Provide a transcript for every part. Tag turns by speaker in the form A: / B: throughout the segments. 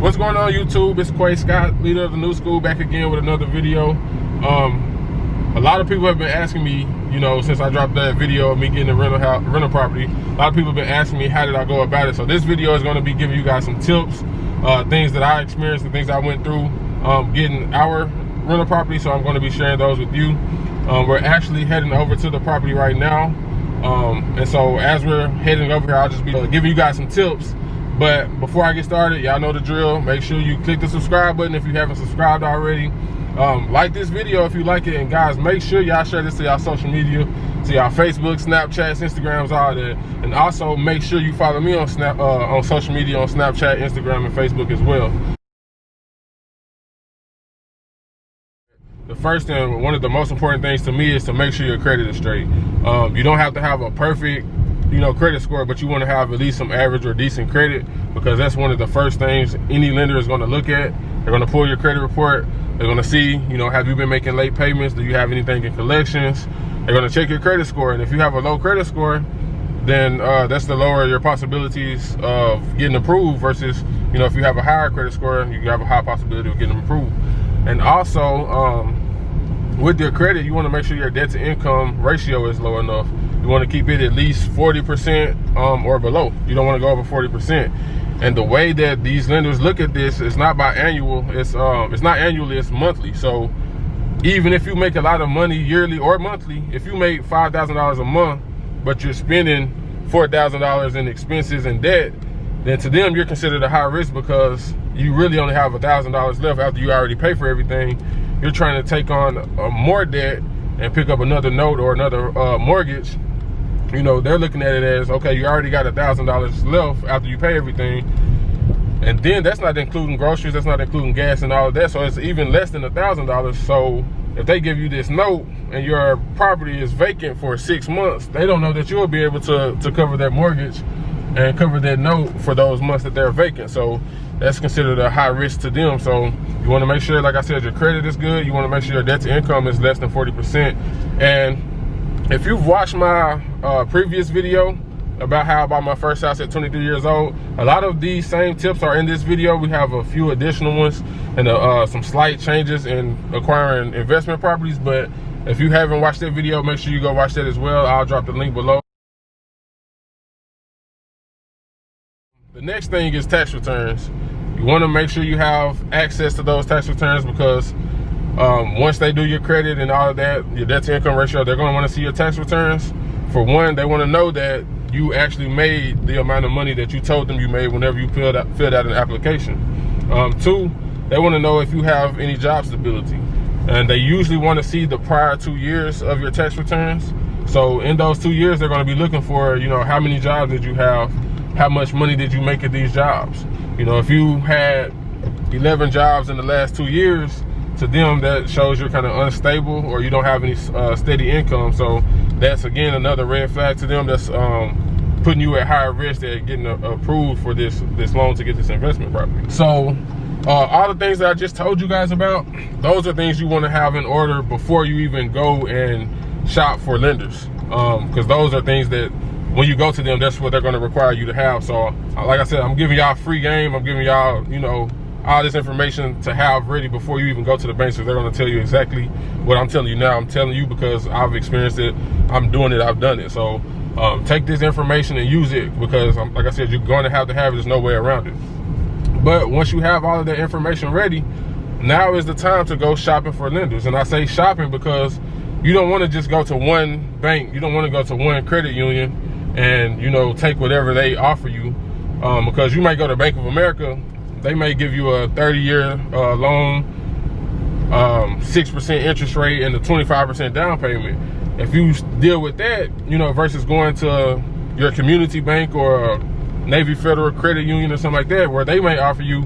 A: What's going on, YouTube? It's Quay Scott, leader of the New School, back again with another video. A lot of people have been asking me, you know, since I dropped that video of me getting a rental property, a lot of people have been asking me how did I go about it. So this video is going to be giving you guys some tips, things that I experienced, the things I went through getting our rental property. So I'm going to be sharing those with you. We're actually heading over to the property right now. And so as we're heading over here, I'll just be giving you guys some tips. But before I get started, y'all know the drill. Make sure you click the subscribe button if you haven't subscribed already. Like this video if you like it, and guys, make sure y'all share this to y'all social media, to y'all Facebook, Snapchats, Instagrams, all that. And also make sure you follow me on social media, on Snapchat, Instagram, and Facebook as well. The first and one of the most important things to me is to make sure your credit is straight. You don't have to have a perfect, credit score, but you want to have at least some average or decent credit, because that's one of the first things any lender is going to look at. They're going to pull your credit report. They're going to see, have you been making late payments? Do you have anything in collections? They're going to check your credit score. And if you have a low credit score, then that's the lower your possibilities of getting approved versus, if you have a higher credit score, you have a high possibility of getting approved. And also, with your credit, you want to make sure your debt to income ratio is low enough. You want to keep it at least 40% or below. You don't want to go over 40%. And the way that these lenders look at this is not by annual. It's not annually, it's monthly. So even if you make a lot of money yearly or monthly, if you make $5,000 a month, but you're spending $4,000 in expenses and debt, then to them you're considered a high risk, because you really only have $1,000 left after you already pay for everything. You're trying to take on more debt and pick up another note or another mortgage. They're looking at it as, okay, you already got $1,000 left after you pay everything. And then that's not including groceries, that's not including gas and all of that. So it's even less than $1,000. So if they give you this note and your property is vacant for 6 months, they don't know that you'll be able to cover that mortgage and cover that note for those months that they're vacant. So that's considered a high risk to them. So you want to make sure, like I said, your credit is good. You want to make sure your debt to income is less than 40%. And if you've watched my previous video about how I bought my first house at 23 years old, a lot of these same tips are in this video. We have a few additional ones and some slight changes in acquiring investment properties. But if you haven't watched that video, make sure you go watch that as well. I'll drop the link below. The next thing is tax returns. You want to make sure you have access to those tax returns, because once they do your credit and all of that, your debt to income ratio, they're going to want to see your tax returns. For one, they want to know that you actually made the amount of money that you told them you made whenever you filled out an application. Two, they want to know if you have any job stability. And they usually want to see the prior 2 years of your tax returns. So in those 2 years, they're going to be looking for, how many jobs did you have? How much money did you make at these jobs? If you had 11 jobs in the last 2 years, to them that shows you're kind of unstable or you don't have any steady income. So that's, again, another red flag to them. That's putting you at higher risk at getting approved for this loan to get this investment property. So all the things that I just told you guys about, those are things you want to have in order before you even go and shop for lenders, because those are things that when you go to them, that's what they're going to require you to have. So like I said, I'm giving y'all free game. I'm giving y'all, all this information to have ready before you even go to the bank. So they're going to tell you exactly what I'm telling you now. I'm telling you because I've experienced it. I'm doing it. I've done it. So take this information and use it, because like I said, you're going to have it. There's no way around it. But once you have all of that information ready, now is the time to go shopping for lenders. And I say shopping because you don't want to just go to one bank. You don't want to go to one credit union and, take whatever they offer you, because you might go to Bank of America. They may give you a 30-year loan, 6% interest rate, and a 25% down payment. If you deal with that, versus going to your community bank or a Navy Federal Credit Union or something like that, where they may offer you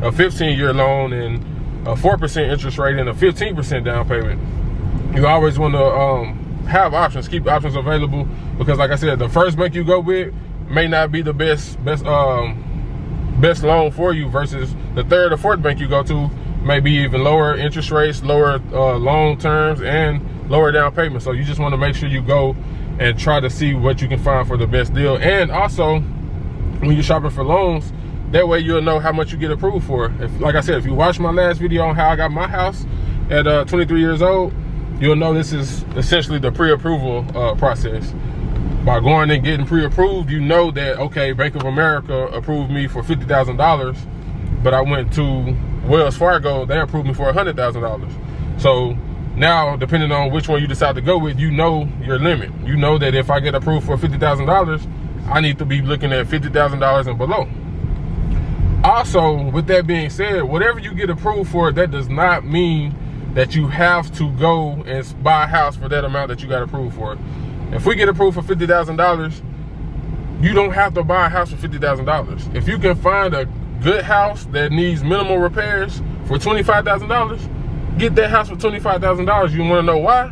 A: a 15-year loan and a 4% interest rate and a 15% down payment. You always want to have options, keep options available, because like I said, the first bank you go with may not be the best loan for you, versus the third or fourth bank you go to may be even lower interest rates, lower loan terms, and lower down payment. So you just want to make sure you go and try to see what you can find for the best deal. And also, when you're shopping for loans, That way you'll know how much you get approved for. Like I said, if you watch my last video on how I got my house at 23 years old, you'll know this is essentially the pre-approval process. By going and getting pre-approved, you know that, okay, Bank of America approved me for $50,000, but I went to Wells Fargo, they approved me for $100,000. So now, depending on which one you decide to go with, you know your limit. You know that if I get approved for $50,000, I need to be looking at $50,000 and below. Also, with that being said, whatever you get approved for, that does not mean that you have to go and buy a house for that amount that you got approved for. If we get approved for $50,000, you don't have to buy a house for $50,000. If you can find a good house that needs minimal repairs for $25,000, get that house for $25,000. You want to know why?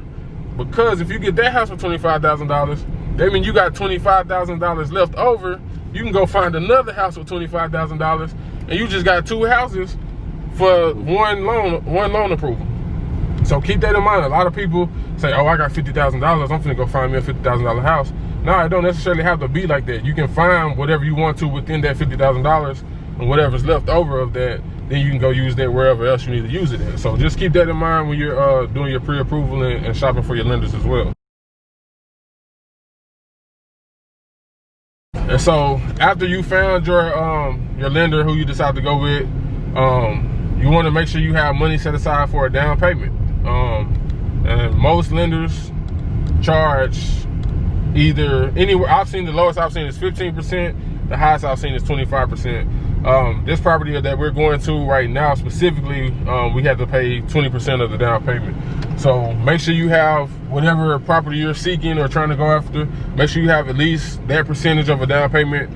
A: Because if you get that house for $25,000, that means you got $25,000 left over. You can go find another house for $25,000, and you just got 2 houses for one loan approval. So keep that in mind. A lot of people say, oh, I got $50,000, I'm finna go find me a $50,000 house. No, it don't necessarily have to be like that. You can find whatever you want to within that $50,000, and whatever's left over of that, then you can go use that wherever else you need to use it at. So just keep that in mind when you're doing your pre-approval and shopping for your lenders as well. And so after you found your lender who you decide to go with, you want to make sure you have money set aside for a down payment. And most lenders charge anywhere. I've seen the lowest I've seen is 15%. The highest I've seen is 25%. This property that we're going to right now specifically, we had to pay 20% of the down payment. So make sure you have whatever property you're seeking or trying to go after, make sure you have at least that percentage of a down payment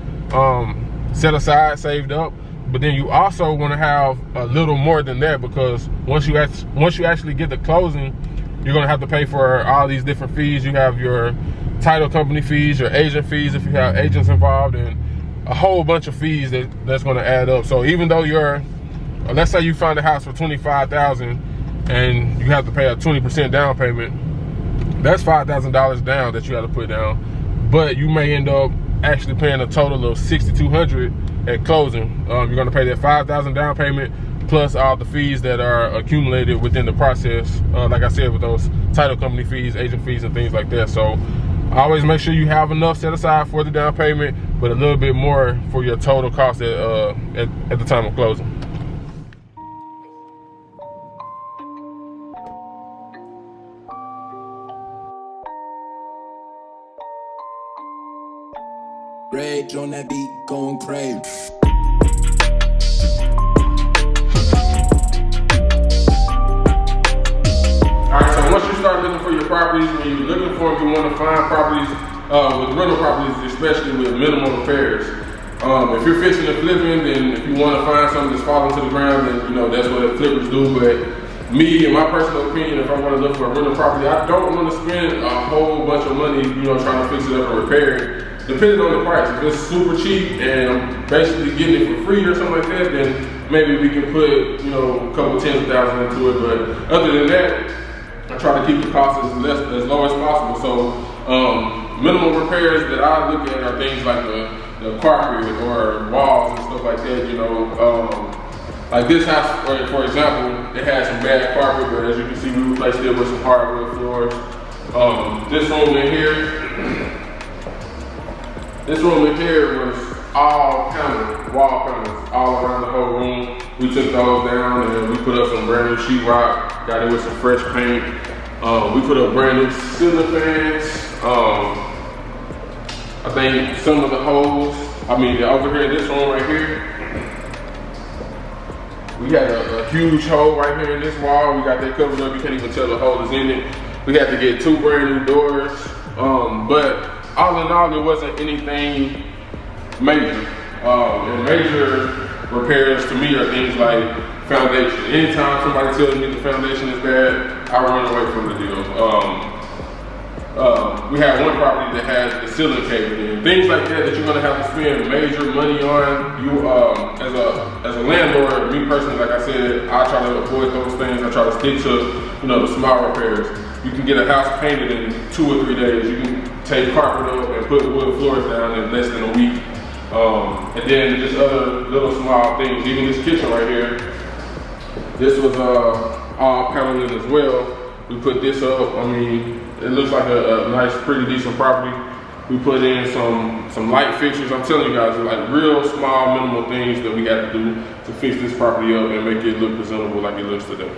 A: set aside, saved up. But then you also want to have a little more than that, because once you actually get the closing, you're going to have to pay for all these different fees. You have your title company fees, your agent fees if you have agents involved, and a whole bunch of fees that's going to add up. So even though let's say you find a house for $25,000 and you have to pay a 20% down payment, that's $5,000 down that you have to put down. But you may end up actually paying a total of $6,200 at closing. You're going to pay that $5,000 down payment plus all the fees that are accumulated within the process. Like I said, with those title company fees, agent fees, and things like that. So always make sure you have enough set aside for the down payment, but a little bit more for your total cost at the time of closing.
B: Rage on that beat, going crazy.
A: Alright, so once you start looking for your properties, when you're looking for them, you want to find properties with rental properties, especially with minimal repairs. If you're fixing and flipping, then if you want to find something that's falling to the ground, then you know that's what flippers do. But me, in my personal opinion, if I want to look for a rental property, I don't want to spend a whole bunch of money, trying to fix it up or repair it. Depending on the price, if it's super cheap and I'm basically getting it for free or something like that, then maybe we can put, a couple tens of thousands into it. But other than that, I try to keep the cost as low as possible. So minimal repairs that I look at are things like the carpet or walls and stuff like that. Like this house, for example, it had some bad carpet, but as you can see, we replaced it with some hardwood floors. This room in here was all counter, wall counters, all around the whole room. We took those down and we put up some brand new sheetrock, got it with some fresh paint. We put up brand new ceiling fans. I think some of the holes, over here in this room right here, we had a huge hole right here in this wall. We got that covered up, you can't even tell the hole is in it. We had to get 2 brand new doors, but all in all, it wasn't anything major. And major repairs to me are things like foundation. Anytime somebody tells me the foundation is bad, I run away from the deal. We had one property that had the ceiling caved in. Things like that you're gonna have to spend major money on. You, as a landlord, me personally, like I said, I try to avoid those things. I try to stick to, the small repairs. You can get a house painted in 2 or 3 days. You can take carpet up and put wood floors down in less than a week. And then just other little small things. Even this kitchen right here, this was all paneling as well. We put this up. I mean, it looks like a nice, pretty decent property. We put in some light fixtures. I'm telling you guys, they're like real small, minimal things that we got to do to fix this property up and make it look presentable like it looks today.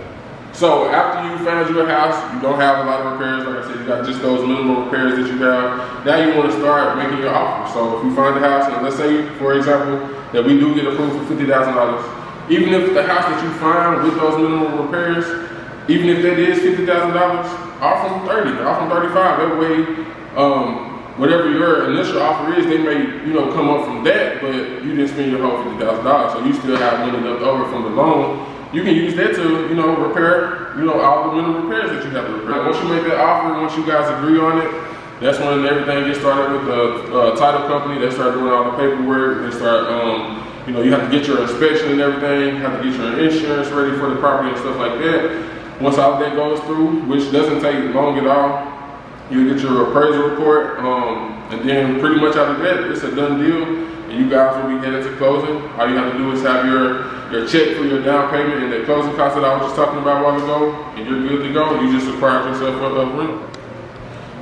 A: So after you found your house, you don't have a lot of repairs. Like I said, you got just those minimal repairs that you have. Now you want to start making your offer. So if we find a house, and let's say, for example, that we do get approved for $50,000, even if the house that you find with those minimal repairs, even if that is $50,000, offer them 30, offer them 35. That way, whatever your initial offer is, they may, come up from that, but you didn't spend your whole $50,000, so you still have money left over from the loan. You can use that to, repair, all the minimum repairs that you have to repair. Once you make that offer, once you guys agree on it, that's when everything gets started with the title company. They start doing all the paperwork. They start, you have to get your inspection and everything. You have to get your insurance ready for the property and stuff like that. Once all that goes through, which doesn't take long at all, you get your appraisal report, and then pretty much after that, it's a done deal, and you guys will be headed to closing. All you have to do is have your check for your down payment and the closing costs that I was just talking about a while ago, and you're good to go. You just acquired yourself a rental.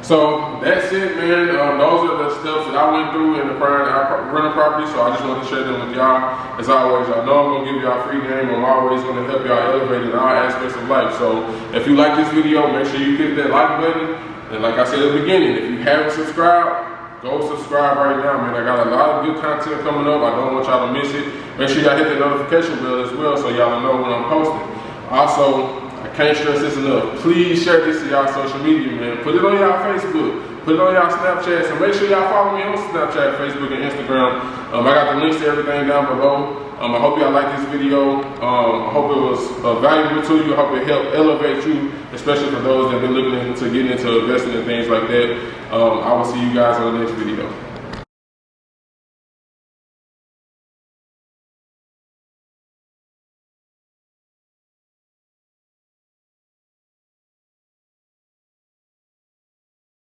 A: So that's it, man. Those are the steps that I went through in acquiring a rental property, so I just wanted to share them with y'all. As always, y'all know I'm going to give y'all free game. I'm always going to help y'all elevate in all aspects of life. So if you like this video, make sure you hit that like button. And like I said at the beginning, if you haven't subscribed, go subscribe right now, man. I got a lot of good content coming up. I don't want y'all to miss it. Make sure y'all hit that notification bell as well so y'all know when I'm posting. Also, I can't stress this enough. Please share this to y'all social media, man. Put it on y'all Facebook. Put it on y'all Snapchats. And make sure y'all follow me on Snapchat, Facebook, and Instagram. I got the links to everything down below. I hope y'all like this video. I hope it was valuable to you. I hope it helped elevate you, especially for those that have been looking into getting into investing and things like that. I will see you guys on the next video.